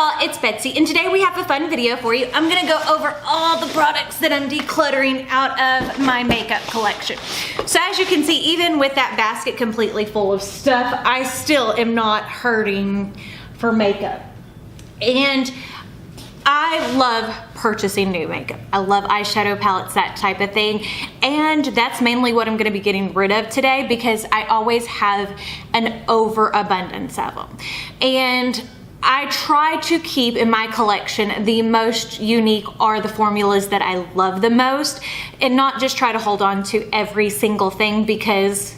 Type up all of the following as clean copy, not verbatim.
y'all, it's Betsy, and today we have a fun video for you. I'm gonna go over all the products that I'm decluttering out of my makeup collection. So as you can see, even with that basket completely full of stuff, I still am not hurting for makeup. And I love purchasing new makeup. I love eyeshadow palettes, that type of thing. And that's mainly what I'm gonna be getting rid of today because I always have an overabundance of them. And I try to keep in my collection the most unique are the formulas that I love the most and not just try to hold on to every single thing because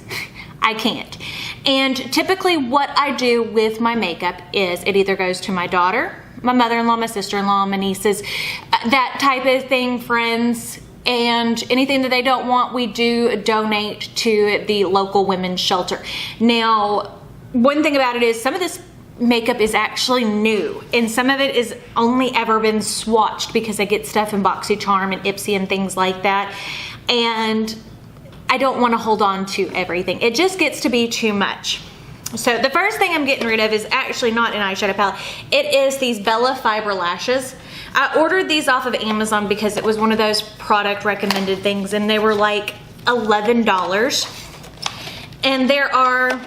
I can't. And typically what I do with my makeup is it either goes to my daughter, my mother-in-law, my sister-in-law, my nieces, that type of thing, friends, and anything that they don't want, we do donate to the local women's shelter. Now, one thing about it is some of this makeup is actually new and some of it is only ever been swatched because I get stuff in BoxyCharm and Ipsy and things like that, and I don't want to hold on to everything. It just gets to be too much. So the first thing I'm getting rid of is actually not an eyeshadow palette. It is these Bella Fiber Lashes. I ordered these off of Amazon because it was one of those product recommended things and they were like $11. And there are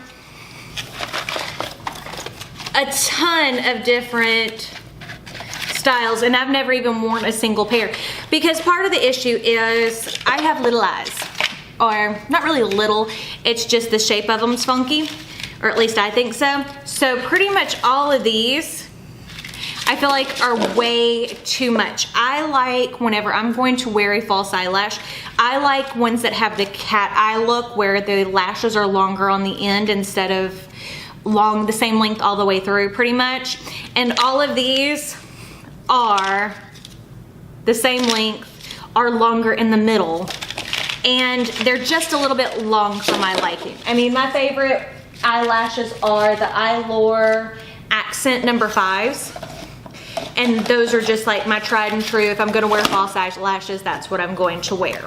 a ton of different styles and I've never even worn a single pair because part of the issue is I have little eyes, or not really little, it's just the shape of them's funky. Or at least I think so. So pretty much all of these, I feel like are way too much. I like whenever I'm going to wear a false eyelash, I like ones that have the cat eye look where the lashes are longer on the end instead of long, the same length all the way through pretty much. And all of these are the same length, are longer in the middle. And they're just a little bit long for my liking. I mean, my favorite eyelashes are the Eyelure Accent number 5s, and those are just like my tried and true. If I'm gonna wear false eyelashes, that's what I'm going to wear.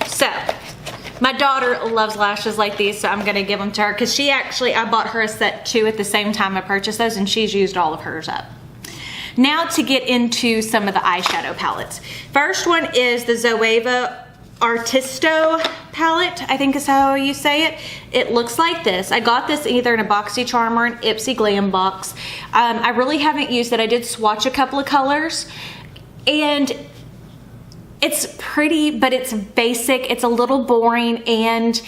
So my daughter loves lashes like these, so I'm gonna give them to her because I bought her a set too at the same time I purchased those, and she's used all of hers up. Now to get into some of the eyeshadow palettes. First one is the Zoeva Artisto palette, I think is how you say it. It looks like this. I got this either in a BoxyCharm or an Ipsy Glam box. I really haven't used it. I did swatch a couple of colors and it's pretty, but it's basic. It's a little boring and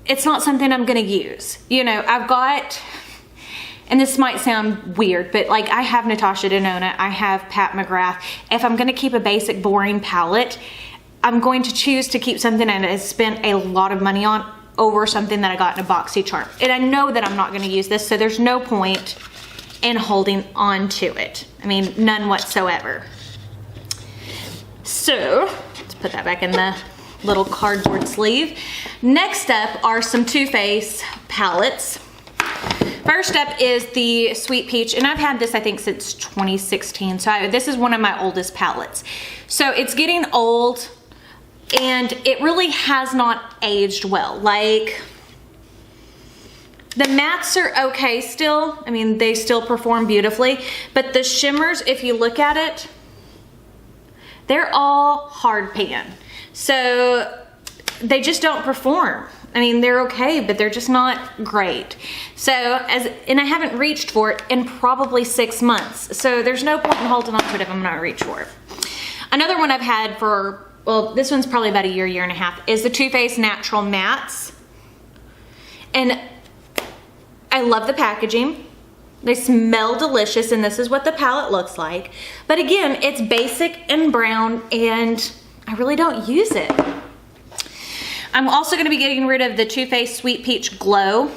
it's not something I'm gonna use. You know, I've got, and this might sound weird, but like I have Natasha Denona, I have Pat McGrath. If I'm gonna keep a basic boring palette, I'm going to choose to keep something that I spent a lot of money on over something that I got in a BoxyCharm. And I know that I'm not gonna use this, so there's no point in holding on to it. I mean, none whatsoever. So, let's put that back in the little cardboard sleeve. Next up are some Too Faced palettes. First up is the Sweet Peach, and I've had this I think since 2016, so this is one of my oldest palettes. So it's getting old, and it really has not aged well. Like, the mattes are okay still. I mean, they still perform beautifully, but the shimmers, if you look at it, they're all hard pan. So they just don't perform. I mean, they're okay, but they're just not great. So, and I haven't reached for it in probably 6 months. So there's no point in holding on to it if I'm not reach for it. Another one I've had for, well, this one's probably about a year, year and a half, is the Too Faced Natural Mattes. And I love the packaging. They smell delicious, and this is what the palette looks like. But again, it's basic and brown, and I really don't use it. I'm also gonna be getting rid of the Too Faced Sweet Peach Glow,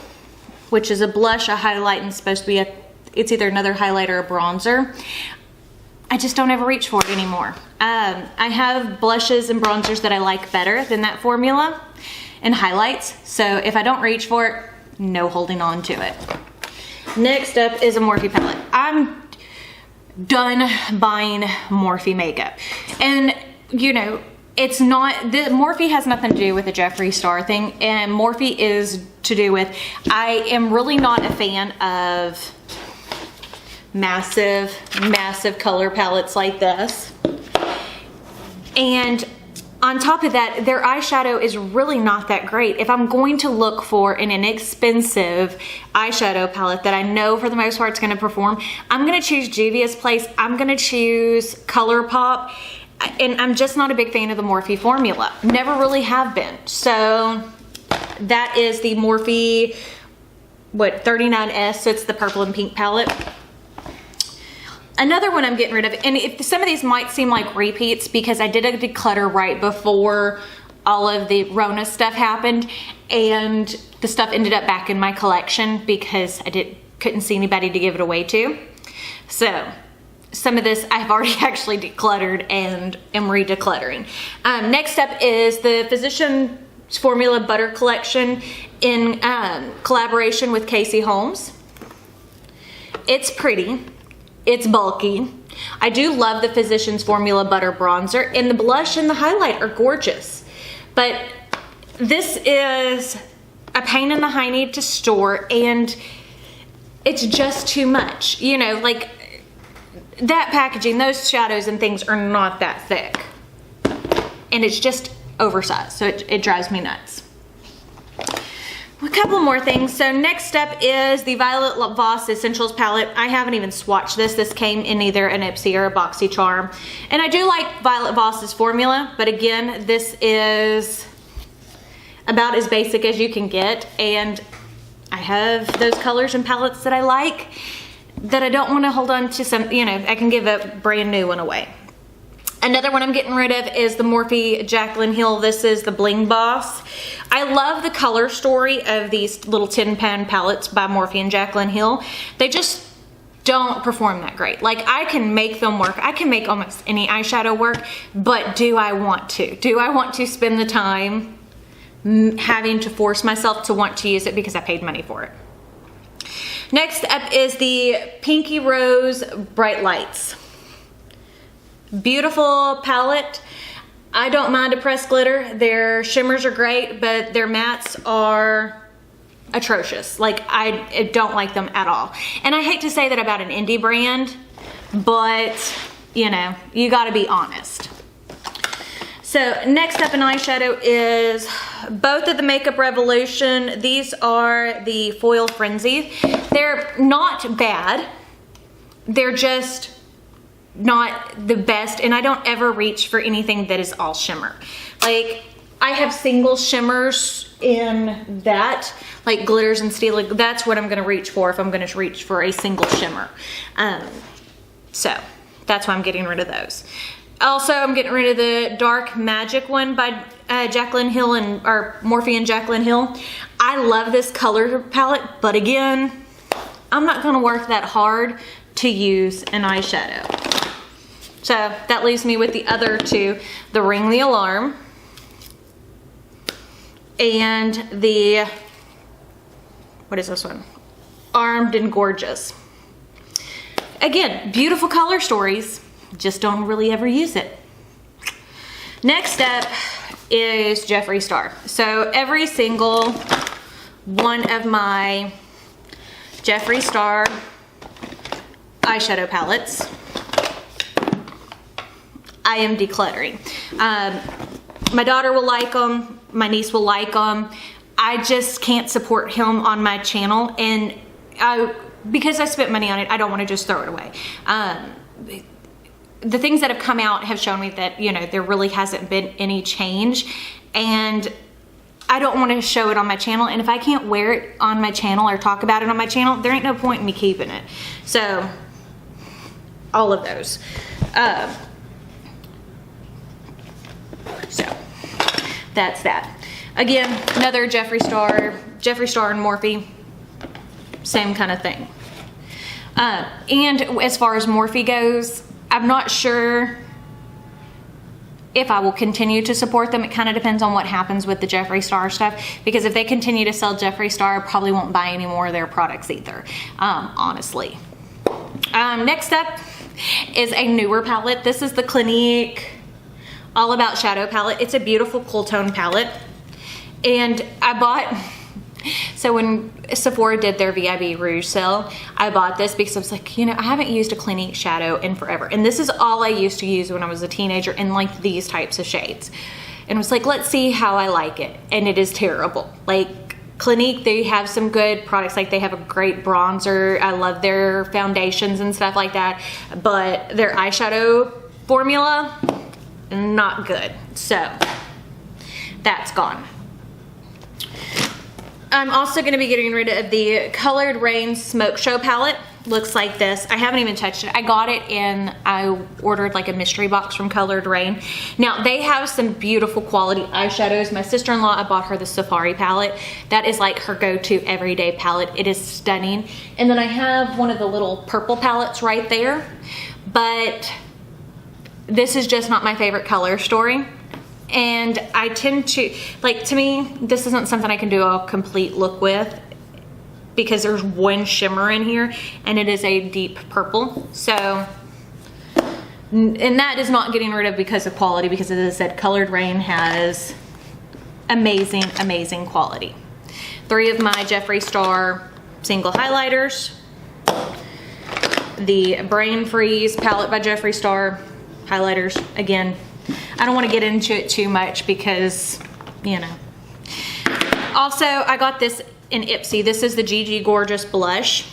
which is a blush, a highlight, and supposed to be it's either another highlight or a bronzer. I just don't ever reach for it anymore. I have blushes and bronzers that I like better than that formula, and highlights. So if I don't reach for it, no holding on to it. Next up is a Morphe palette. I'm done buying Morphe makeup. And you know, it's not, the Morphe has nothing to do with the Jeffree Star thing, and Morphe is to do with, I am really not a fan of massive, massive color palettes like this. And on top of that, their eyeshadow is really not that great. If I'm going to look for an inexpensive eyeshadow palette that I know for the most part is going to perform, I'm going to choose Juvia's Place. I'm going to choose ColourPop. And I'm just not a big fan of the Morphe formula. Never really have been. So that is the Morphe, 39S. So it's the purple and pink palette. Another one I'm getting rid of, and if some of these might seem like repeats because I did a declutter right before all of the Rona stuff happened, and the stuff ended up back in my collection because I couldn't see anybody to give it away to. So some of this I've already actually decluttered and am re-decluttering. Next up is the Physicians Formula Butter Collection in collaboration with Casey Holmes. It's pretty. It's bulky. I do love the Physicians Formula Butter Bronzer, and the blush and the highlight are gorgeous. But this is a pain in the hiney to store, and it's just too much. You know, like that packaging, those shadows and things are not that thick. And it's just oversized, so it drives me nuts. A couple more things. So next up is the Violet Voss Essentials palette. I haven't even swatched this. This came in either an Ipsy or a BoxyCharm. And I do like Violet Voss's formula, but again, this is about as basic as you can get. And I have those colors and palettes that I like that I don't want to hold on to some, you know, I can give a brand new one away. Another one I'm getting rid of is the Morphe Jaclyn Hill. This is the Bling Boss. I love the color story of these little 10-pound palettes by Morphe and Jaclyn Hill. They just don't perform that great. Like, I can make them work. I can make almost any eyeshadow work, but do I want to? Do I want to spend the time having to force myself to want to use it because I paid money for it? Next up is the Pinky Rose Bright Lights. Beautiful palette. I don't mind a pressed glitter. Their shimmers are great, but their mattes are atrocious. Like, I don't like them at all. And I hate to say that about an indie brand, but you know, you gotta be honest. So next up in eyeshadow is both of the Makeup Revolution. These are the Foil Frenzy. They're not bad. They're just not the best, and I don't ever reach for anything that is all shimmer. Like, I have single shimmers in that, like glitters and steel. That's what I'm gonna reach for if I'm gonna reach for a single shimmer. So that's why I'm getting rid of those. Also, I'm getting rid of the Dark Magic one by Jaclyn Hill or Morphe and Jaclyn Hill. I love this color palette, but again, I'm not gonna work that hard to use an eyeshadow. So that leaves me with the other two, the Ring the Alarm and the, what is this one? Armed and Gorgeous. Again, beautiful color stories, just don't really ever use it. Next up is Jeffree Star. So every single one of my Jeffree Star eyeshadow palettes I am decluttering. My daughter will like them, my niece will like them. I just can't support him on my channel, and because I spent money on it, I don't want to just throw it away. The things that have come out have shown me that, you know, there really hasn't been any change, and I don't want to show it on my channel, and if I can't wear it on my channel or talk about it on my channel, there ain't no point in me keeping it. So all of those. So that's that. Again, another Jeffree Star and Morphe, same kind of thing. And as far as Morphe goes, I'm not sure if I will continue to support them. It kind of depends on what happens with the Jeffree Star stuff, because if they continue to sell Jeffree Star, I probably won't buy any more of their products either, honestly. Next up is a newer palette. This is the Clinique All About Shadow palette. It's a beautiful cool tone palette. And I bought, So when Sephora did their VIB Rouge sale, I bought this because I was like, you know, I haven't used a Clinique shadow in forever. And this is all I used to use when I was a teenager in like these types of shades. And I was like, let's see how I like it. And it is terrible. Like Clinique, they have some good products. Like they have a great bronzer. I love their foundations and stuff like that. But their eyeshadow formula, not good. So that's gone. I'm also going to be getting rid of the Colored Rain Smoke Show palette. Looks like this. I haven't even touched it. I got it I ordered like a mystery box from Colored Rain. Now they have some beautiful quality eyeshadows. My sister-in-law, I bought her the Safari palette. That is like her go-to everyday palette. It is stunning. And then I have one of the little purple palettes right there. But this is just not my favorite color story. And I tend to, like, to me, this isn't something I can do a complete look with because there's one shimmer in here and it is a deep purple. So, and that is not getting rid of because of quality, because as I said, Colored Rain has amazing, amazing quality. 3 of my Jeffree Star single highlighters. The Brain Freeze palette by Jeffree Star highlighters. Again, I don't want to get into it too much because, you know. Also, I got this in Ipsy. This is the GG Gorgeous Blush,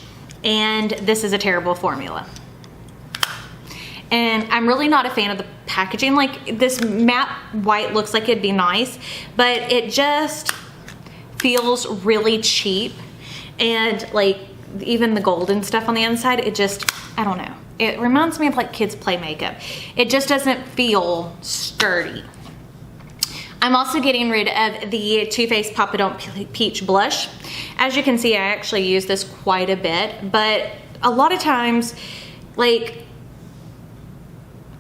and this is a terrible formula. And I'm really not a fan of the packaging. Like, this matte white looks like it'd be nice, but it just feels really cheap. And like, even the golden stuff on the inside, it just, I don't know. It reminds me of like kids play makeup. It just doesn't feel sturdy. I'm also getting rid of the Too Faced Papa Don't Peach Blush. As you can see, I actually use this quite a bit, but a lot of times, like,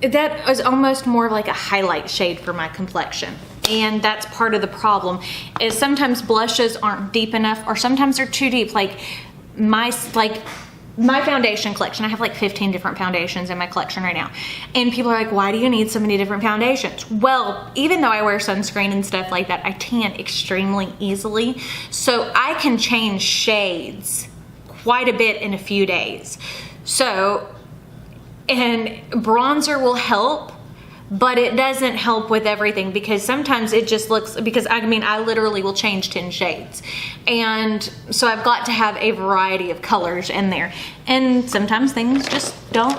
that is almost more of like a highlight shade for my complexion. And that's part of the problem, is sometimes blushes aren't deep enough, or sometimes they're too deep. Like my foundation collection, I have like 15 different foundations in my collection right now. And people are like, why do you need so many different foundations? Well, even though I wear sunscreen and stuff like that, I tan extremely easily. So I can change shades quite a bit in a few days. So, and bronzer will help, but it doesn't help with everything, because sometimes it just looks, because I mean, I literally will change 10 shades. And so I've got to have a variety of colors in there. And sometimes things just don't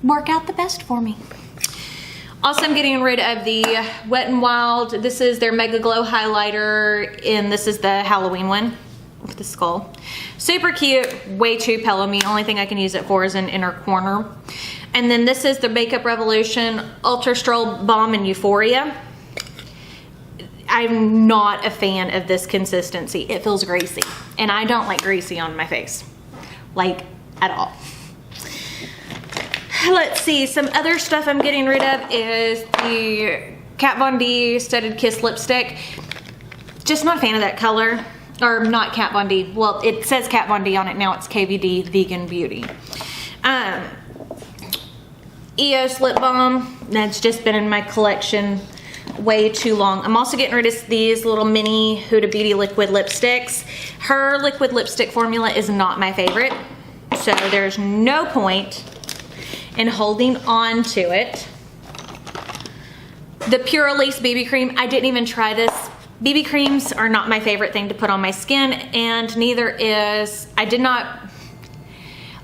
work out the best for me. Also, I'm getting rid of the Wet n Wild. This is their Mega Glow highlighter, and this is the Halloween one with the skull. Super cute, way too pillow me. Only thing I can use it for is an inner corner. And then this is the Makeup Revolution Ultra Strobe Balm in Euphoria. I'm not a fan of this consistency. It feels greasy, and I don't like greasy on my face, like at all. Let's see, some other stuff I'm getting rid of is the Kat Von D Studded Kiss lipstick. Just not a fan of that color, or not Kat Von D. Well, it says Kat Von D on it now. It's KVD Vegan Beauty. EOS lip balm, that's just been in my collection way too long. I'm also getting rid of these little mini Huda Beauty liquid lipsticks. Her liquid lipstick formula is not my favorite, so there's no point in holding on to it. The Pure Elise BB cream, I didn't even try this. BB creams are not my favorite thing to put on my skin, and neither is, I did not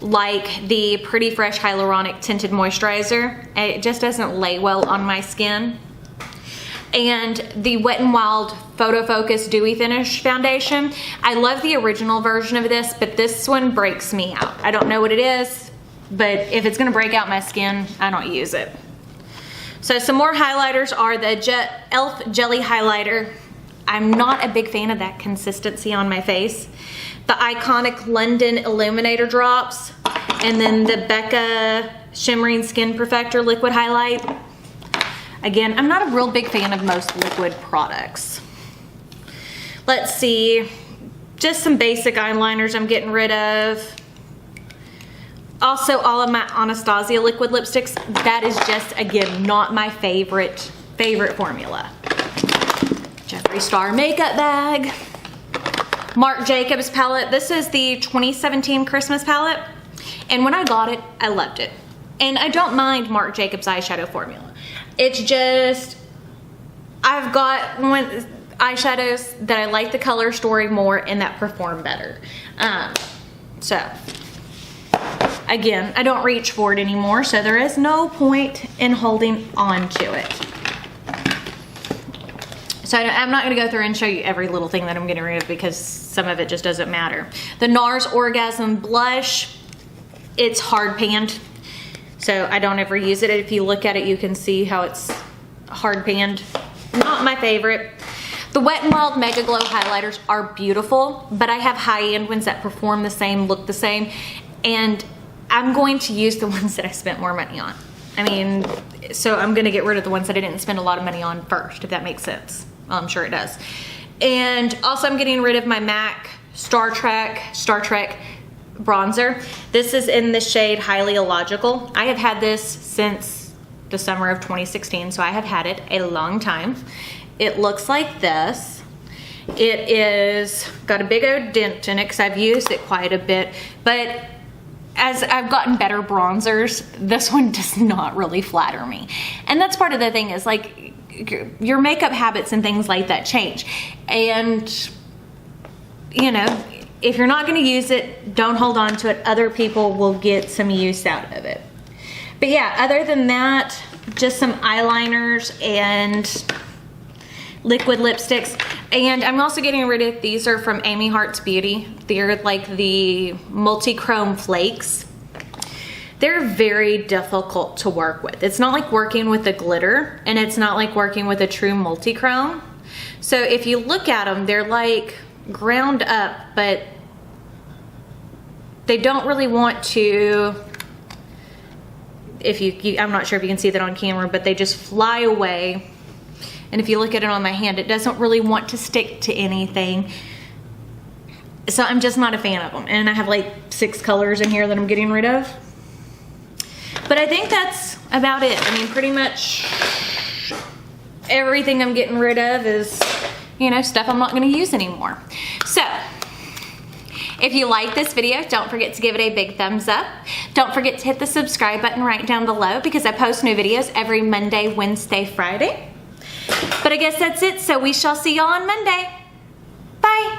like the Pretty Fresh Hyaluronic Tinted Moisturizer. It just doesn't lay well on my skin. And the Wet n Wild Photo Focus Dewy Finish Foundation. I love the original version of this, but this one breaks me out. I don't know what it is, but if it's gonna break out my skin, I don't use it. So some more highlighters are the e.l.f. Jelly Highlighter. I'm not a big fan of that consistency on my face. The iconic London Illuminator Drops, and then the Becca Shimmering Skin Perfector Liquid Highlight. Again, I'm not a real big fan of most liquid products. Let's see, just some basic eyeliners I'm getting rid of. Also, all of my Anastasia liquid lipsticks. That is just, again, not my favorite formula. Jeffree Star makeup bag. Marc Jacobs palette. This is the 2017 Christmas palette. And when I got it, I loved it. And I don't mind Marc Jacobs eyeshadow formula. It's just, I've got eyeshadows that I like the color story more and that perform better. So, again, I don't reach for it anymore, so there is no point in holding on to it. So I'm not gonna go through and show you every little thing that I'm getting rid of because some of it just doesn't matter. The NARS Orgasm Blush, it's hard panned, so I don't ever use it. If you look at it, you can see how it's hard panned. Not my favorite. The Wet n Wild Mega Glow highlighters are beautiful, but I have high-end ones that perform the same, look the same, and I'm going to use the ones that I spent more money on. I mean, so I'm gonna get rid of the ones that I didn't spend a lot of money on first, if that makes sense. Well, I'm sure it does. And also I'm getting rid of my MAC Star Trek bronzer. This is in the shade Highly Illogical. I have had this since the summer of 2016, so I have had it a long time. It looks like this. It is got a big old dent in it because I've used it quite a bit, but as I've gotten better bronzers, this one does not really flatter me. And that's part of the thing is like your makeup habits and things like that change. And you know, if you're not gonna use it, don't hold on to it. Other people will get some use out of it. But yeah, other than that, just some eyeliners and liquid lipsticks. And I'm also getting rid of, these are from Amy Hart's Beauty. They're like the multi-chrome flakes. They're very difficult to work with. It's not like working with a glitter, and it's not like working with a true multi-chrome. So if you look at them, they're like ground up, but they don't really want to, I'm not sure if you can see that on camera, but they just fly away. And if you look at it on my hand, it doesn't really want to stick to anything. So I'm just not a fan of them. And I have like 6 colors in here that I'm getting rid of. But I think that's about it. I mean, pretty much everything I'm getting rid of is, you know, stuff I'm not gonna use anymore. So, if you like this video, don't forget to give it a big thumbs up. Don't forget to hit the subscribe button right down below because I post new videos every Monday, Wednesday, Friday. But I guess that's it, so we shall see y'all on Monday. Bye.